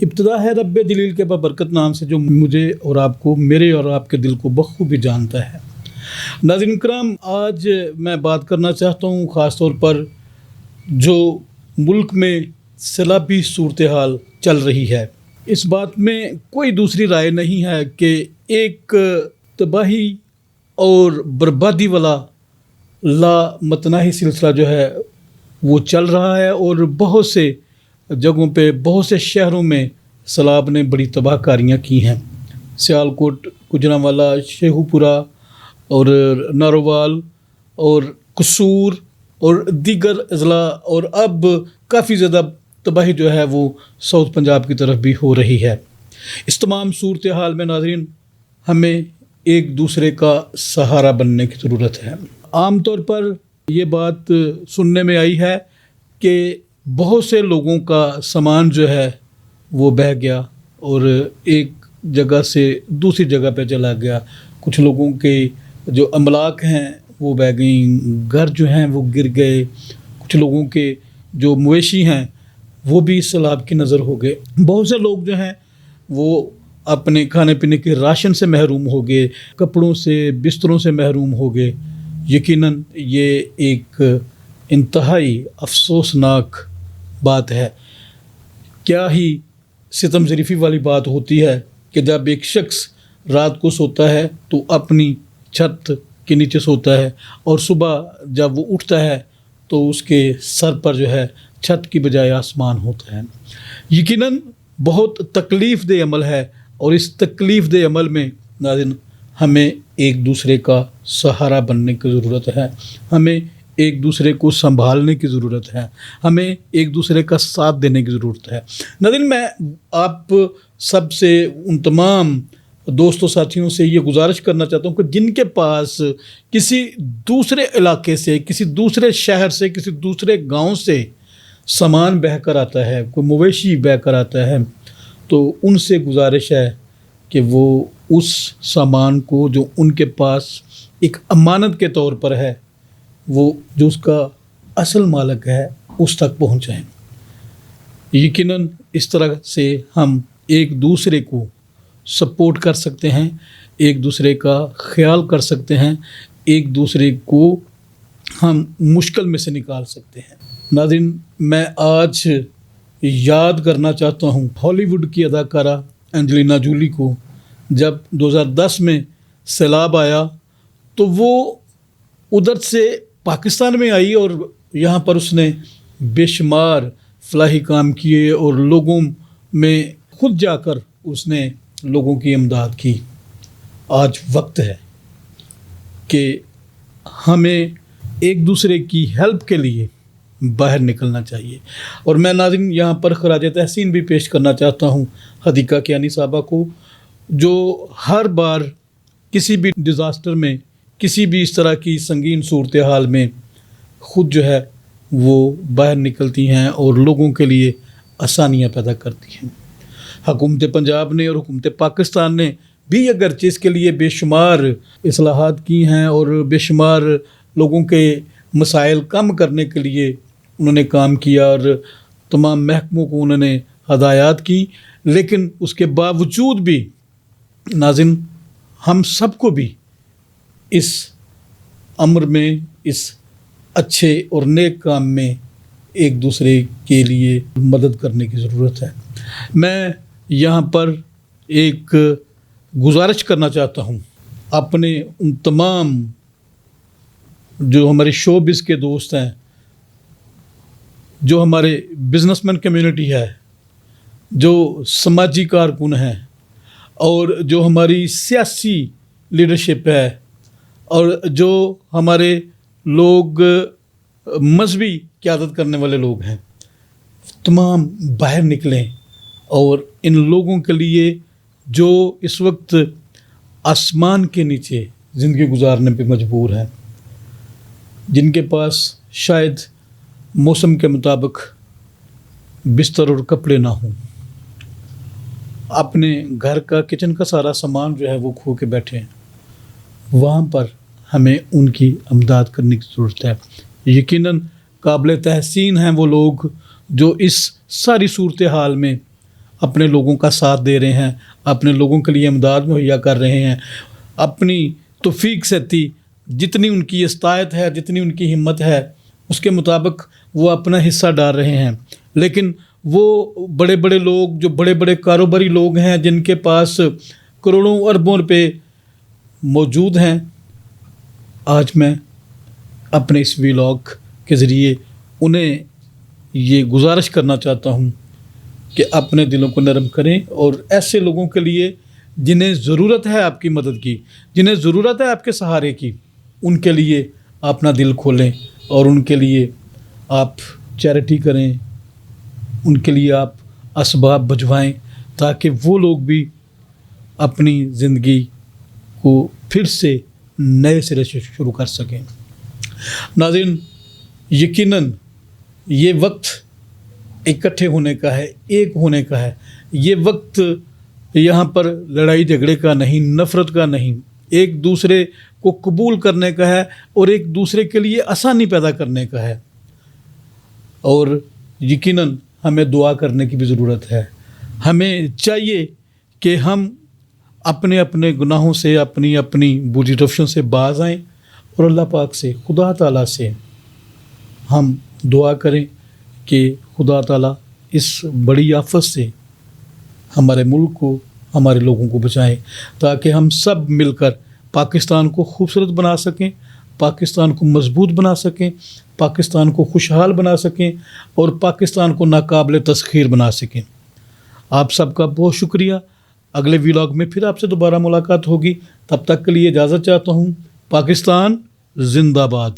ابتدا ہے رب جلیل کے بابرکت نام سے، جو مجھے اور آپ کو، میرے اور آپ کے دل کو بخوبی جانتا ہے۔ ناظرین کرام، آج میں بات کرنا چاہتا ہوں خاص طور پر جو ملک میں سیلابی صورتحال چل رہی ہے۔ اس بات میں کوئی دوسری رائے نہیں ہے کہ ایک تباہی اور بربادی والا لامتناہی سلسلہ جو ہے وہ چل رہا ہے، اور بہت سے جگہوں پہ، بہت سے شہروں میں سیلاب نے بڑی تباہ کاریاں کی ہیں۔ سیالکوٹ، گوجرانوالا، شیخو پورہ اور نارووال اور قصور اور دیگر اضلاع، اور اب کافی زیادہ تباہی جو ہے وہ ساؤتھ پنجاب کی طرف بھی ہو رہی ہے۔ اس تمام صورتحال میں ناظرین ہمیں ایک دوسرے کا سہارا بننے کی ضرورت ہے۔ عام طور پر یہ بات سننے میں آئی ہے کہ بہت سے لوگوں کا سامان جو ہے وہ بہہ گیا اور ایک جگہ سے دوسری جگہ پہ چلا گیا۔ کچھ لوگوں کے جو املاک ہیں وہ بہہ گئیں، گھر جو ہیں وہ گر گئے، کچھ لوگوں کے جو مویشی ہیں وہ بھی سیلاب کی نظر ہو گئے۔ بہت سے لوگ جو ہیں وہ اپنے کھانے پینے کے راشن سے محروم ہو گئے، کپڑوں سے، بستروں سے محروم ہو گئے۔ یقیناً یہ ایک انتہائی افسوسناک بات ہے۔ کیا ہی ستم ظریفی والی بات ہوتی ہے کہ جب ایک شخص رات کو سوتا ہے تو اپنی چھت کے نیچے سوتا ہے، اور صبح جب وہ اٹھتا ہے تو اس کے سر پر جو ہے چھت کی بجائے آسمان ہوتا ہے۔ یقیناً بہت تکلیف دہ عمل ہے، اور اس تکلیف دہ عمل میں ناظرین ہمیں ایک دوسرے کا سہارا بننے کی ضرورت ہے، ہمیں ایک دوسرے کو سنبھالنے کی ضرورت ہے، ہمیں ایک دوسرے کا ساتھ دینے کی ضرورت ہے۔ ناظرین میں آپ سب سے، ان تمام دوستوں ساتھیوں سے یہ گزارش کرنا چاہتا ہوں کہ جن کے پاس کسی دوسرے علاقے سے، کسی دوسرے شہر سے، کسی دوسرے گاؤں سے سامان بہہ کر آتا ہے، کوئی مویشی بہہ کر آتا ہے، تو ان سے گزارش ہے کہ وہ اس سامان کو جو ان کے پاس ایک امانت کے طور پر ہے، وہ جو اس کا اصل مالک ہے اس تک پہنچائیں۔ یقیناً اس طرح سے ہم ایک دوسرے کو سپورٹ کر سکتے ہیں، ایک دوسرے کا خیال کر سکتے ہیں، ایک دوسرے کو ہم مشکل میں سے نکال سکتے ہیں۔ ناظرین میں آج یاد کرنا چاہتا ہوں ہالی ووڈ کی اداکارہ اینجلینا جولی کو۔ جب 2010 میں سیلاب آیا تو وہ ادھر سے پاکستان میں آئی، اور یہاں پر اس نے بے شمار فلاحی کام کیے، اور لوگوں میں خود جا کر اس نے لوگوں کی امداد کی۔ آج وقت ہے کہ ہمیں ایک دوسرے کی ہیلپ کے لیے باہر نکلنا چاہیے۔ اور میں ناظرین یہاں پر خراج تحسین بھی پیش کرنا چاہتا ہوں حدیقہ کیانی صاحبہ کو، جو ہر بار کسی بھی ڈیزاسٹر میں، کسی بھی اس طرح کی سنگین صورتحال میں خود جو ہے وہ باہر نکلتی ہیں اور لوگوں کے لیے آسانیاں پیدا کرتی ہیں۔ حکومت پنجاب نے اور حکومت پاکستان نے بھی اگرچہ اس کے لیے بے شمار اصلاحات کی ہیں، اور بے شمار لوگوں کے مسائل کم کرنے کے لیے انہوں نے کام کیا، اور تمام محکموں کو انہوں نے ہدایات کی، لیکن اس کے باوجود بھی ناظرین ہم سب کو بھی اس امر میں، اس اچھے اور نیک کام میں ایک دوسرے کے لیے مدد کرنے کی ضرورت ہے۔ میں یہاں پر ایک گزارش کرنا چاہتا ہوں اپنے ان تمام جو ہمارے شوبز کے دوست ہیں، جو ہمارے بزنس مین کمیونٹی ہے، جو سماجی کارکن ہیں، اور جو ہماری سیاسی لیڈرشپ ہے، اور جو ہمارے لوگ مذہبی قیادت کرنے والے لوگ ہیں، تمام باہر نکلیں اور ان لوگوں کے لیے جو اس وقت آسمان کے نیچے زندگی گزارنے پہ مجبور ہیں، جن کے پاس شاید موسم کے مطابق بستر اور کپڑے نہ ہوں، اپنے گھر کا کچن کا سارا سامان جو ہے وہ کھو کے بیٹھے ہیں، وہاں پر ہمیں ان کی امداد کرنے کی ضرورت ہے۔ یقیناً قابل تحسین ہیں وہ لوگ جو اس ساری صورتحال میں اپنے لوگوں کا ساتھ دے رہے ہیں، اپنے لوگوں کے لیے امداد مہیا کر رہے ہیں، اپنی توفیق سے جتنی ان کی استطاعت ہے، جتنی ان کی ہمت ہے، اس کے مطابق وہ اپنا حصہ ڈال رہے ہیں۔ لیکن وہ بڑے بڑے لوگ، جو بڑے بڑے کاروباری لوگ ہیں، جن کے پاس کروڑوں اربوں روپے موجود ہیں، آج میں اپنے اس ویلاگ کے ذریعے انہیں یہ گزارش کرنا چاہتا ہوں کہ اپنے دلوں کو نرم کریں، اور ایسے لوگوں کے لیے جنہیں ضرورت ہے آپ کی مدد کی، جنہیں ضرورت ہے آپ کے سہارے کی، ان کے لیے اپنا دل کھولیں اور ان کے لیے آپ چیریٹی کریں، ان کے لیے آپ اسباب بھجوائیں، تاکہ وہ لوگ بھی اپنی زندگی کو پھر سے نئے سرے سے شروع کر سکیں۔ ناظرین، یقیناً یہ وقت اکٹھے ہونے کا ہے، ایک ہونے کا ہے۔ یہ وقت یہاں پر لڑائی جھگڑے کا نہیں، نفرت کا نہیں، ایک دوسرے کو قبول کرنے کا ہے اور ایک دوسرے کے لیے آسانی پیدا کرنے کا ہے۔ اور یقیناً ہمیں دعا کرنے کی بھی ضرورت ہے۔ ہمیں چاہیے کہ ہم اپنے اپنے گناہوں سے، اپنی اپنی بری روشوں سے باز آئیں، اور اللہ پاک سے، خدا تعالیٰ سے ہم دعا کریں کہ خدا تعالیٰ اس بڑی آفت سے ہمارے ملک کو، ہمارے لوگوں کو بچائیں، تاکہ ہم سب مل کر پاکستان کو خوبصورت بنا سکیں، پاکستان کو مضبوط بنا سکیں، پاکستان کو خوشحال بنا سکیں، اور پاکستان کو ناقابل تسخیر بنا سکیں۔ آپ سب کا بہت شکریہ۔ اگلے ویلاگ میں پھر آپ سے دوبارہ ملاقات ہوگی۔ تب تک کے لیے اجازت چاہتا ہوں۔ پاکستان زندہ باد۔